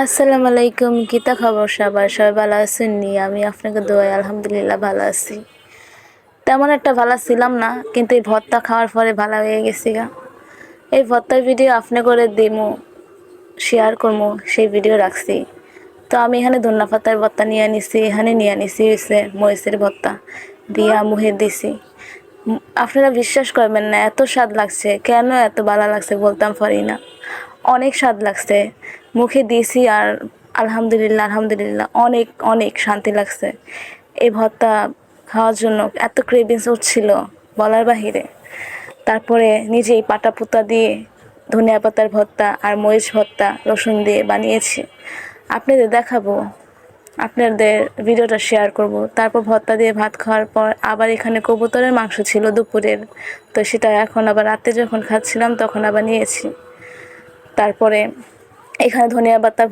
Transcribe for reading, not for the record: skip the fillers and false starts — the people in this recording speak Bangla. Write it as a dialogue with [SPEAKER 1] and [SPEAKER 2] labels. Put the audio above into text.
[SPEAKER 1] আসসালামু আলাইকুম। কিতা খবর সবার? সবাই ভালো আছেন নি? আমি আপনাকে দোয়াই আলহামদুলিল্লাহ ভালো আছি। তেমন একটা ভালো ছিলাম না, কিন্তু এই ভর্তা খাওয়ার পরে ভালো হয়ে গেছি গা। এই ভর্তার ভিডিও আপনি করে দিমু, শেয়ার করবো, সেই ভিডিও রাখছি। তো আমি এখানে ধন্যা পাতার ভর্তা নিয়ে নিছি, এখানে নিয়ে নিছি হয়েছে মরিচের ভর্তা দিয়া মুহে দিছি। আপনারা বিশ্বাস করবেন না, এত স্বাদ লাগছে, কেন এত ভালো লাগছে বলতাম পারি না। অনেক স্বাদ লাগছে, মুখে দিয়েছি আর আলহামদুলিল্লাহ আলহামদুলিল্লাহ অনেক অনেক শান্তি লাগছে। এই ভর্তা খাওয়ার জন্য এত ক্রেভিংস উঠছিল বলার বাহিরে। তারপরে নিজেই পাটা পুতা দিয়ে ধনিয়া পাতার ভর্তা আর মরিচ ভর্তা রসুন দিয়ে বানিয়েছি, আপনাদের দেখাবো, আপনাদের ভিডিওটা শেয়ার করব। তারপর ভর্তা দিয়ে ভাত খাওয়ার পর আবার এখানে কবুতরের মাংস ছিল দুপুরের, তো সেটা এখন আবার রাতে যখন খাচ্ছিলাম তখন আবার নিয়েছি। তারপরে এখানে ধনিয়া পাতা